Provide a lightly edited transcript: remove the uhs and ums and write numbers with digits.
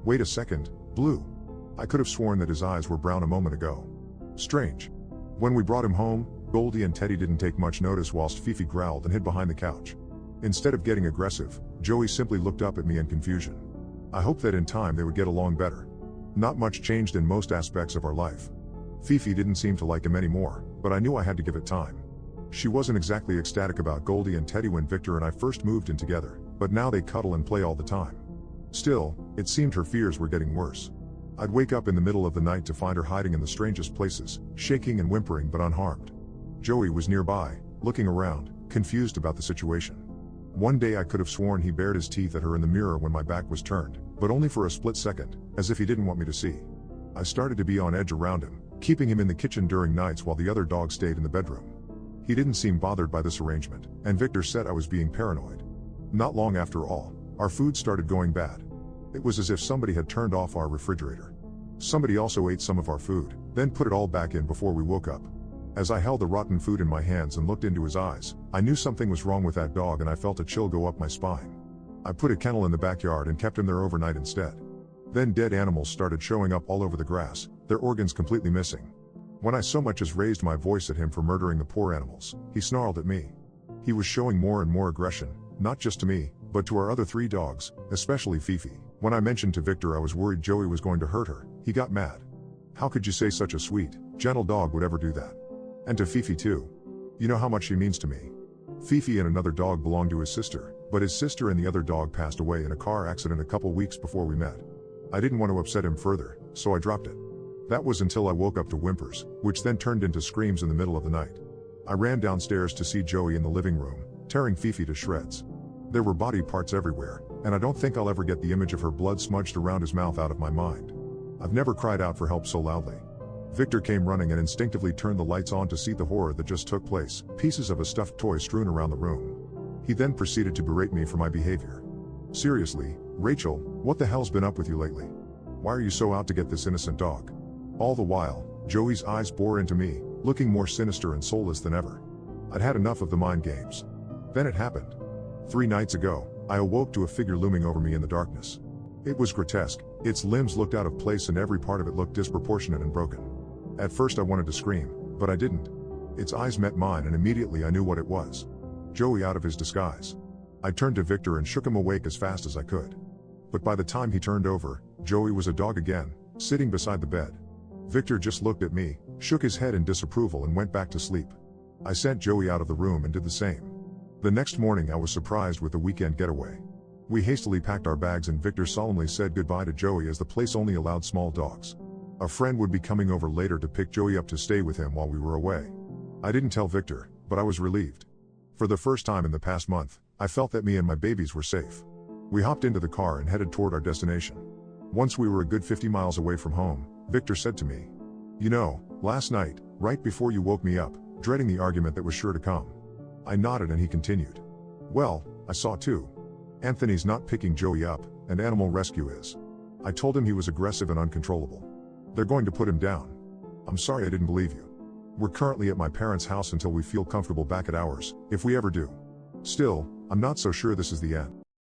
Wait a second, blue. I could have sworn that his eyes were brown a moment ago. Strange. When we brought him home, Goldie and Teddy didn't take much notice whilst Fifi growled and hid behind the couch. Instead of getting aggressive, Joey simply looked up at me in confusion. I hoped that in time they would get along better. Not much changed in most aspects of our life. Fifi didn't seem to like him anymore, but I knew I had to give it time. She wasn't exactly ecstatic about Goldie and Teddy when Victor and I first moved in together, but now they cuddle and play all the time. Still, it seemed her fears were getting worse. I'd wake up in the middle of the night to find her hiding in the strangest places, shaking and whimpering but unharmed. Joey was nearby, looking around, confused about the situation. One day I could have sworn he bared his teeth at her in the mirror when my back was turned, but only for a split second, as if he didn't want me to see. I started to be on edge around him, keeping him in the kitchen during nights while the other dog stayed in the bedroom. He didn't seem bothered by this arrangement, and Victor said I was being paranoid. Not long after all, our food started going bad. It was as if somebody had turned off our refrigerator. Somebody also ate some of our food, then put it all back in before we woke up. As I held the rotten food in my hands and looked into his eyes, I knew something was wrong with that dog and I felt a chill go up my spine. I put a kennel in the backyard and kept him there overnight instead. Then dead animals started showing up all over the grass, their organs completely missing. When I so much as raised my voice at him for murdering the poor animals, he snarled at me. He was showing more and more aggression, not just to me, but to our other 3 dogs, especially Fifi. When I mentioned to Victor I was worried Joey was going to hurt her, he got mad. How could you say such a sweet, gentle dog would ever do that? And to Fifi too. You know how much she means to me. Fifi and another dog belonged to his sister, but his sister and the other dog passed away in a car accident a couple weeks before we met. I didn't want to upset him further, so I dropped it. That was until I woke up to whimpers, which then turned into screams in the middle of the night. I ran downstairs to see Joey in the living room, tearing Fifi to shreds. There were body parts everywhere, and I don't think I'll ever get the image of her blood smudged around his mouth out of my mind. I've never cried out for help so loudly. Victor came running and instinctively turned the lights on to see the horror that just took place, pieces of a stuffed toy strewn around the room. He then proceeded to berate me for my behavior. Seriously, Rachel, what the hell's been up with you lately? Why are you so out to get this innocent dog? All the while, Joey's eyes bore into me, looking more sinister and soulless than ever. I'd had enough of the mind games. Then it happened. 3 nights ago, I awoke to a figure looming over me in the darkness. It was grotesque, its limbs looked out of place and every part of it looked disproportionate and broken. At first I wanted to scream, but I didn't. Its eyes met mine and immediately I knew what it was. Joey out of his disguise. I turned to Victor and shook him awake as fast as I could. But by the time he turned over, Joey was a dog again, sitting beside the bed. Victor just looked at me, shook his head in disapproval and went back to sleep. I sent Joey out of the room and did the same. The next morning I was surprised with the weekend getaway. We hastily packed our bags and Victor solemnly said goodbye to Joey as the place only allowed small dogs. A friend would be coming over later to pick Joey up to stay with him while we were away. I didn't tell Victor, but I was relieved. For the first time in the past month, I felt that me and my babies were safe. We hopped into the car and headed toward our destination. Once we were a good 50 miles away from home, Victor said to me, "You know, last night, right before you woke me up, dreading the argument that was sure to come." I nodded and he continued, "Well, I saw too. Anthony's not picking Joey up, and animal rescue is. I told him he was aggressive and uncontrollable. They're going to put him down. I'm sorry I didn't believe you. We're currently at my parents' house until we feel comfortable back at ours, if we ever do. Still, I'm not so sure this is the end."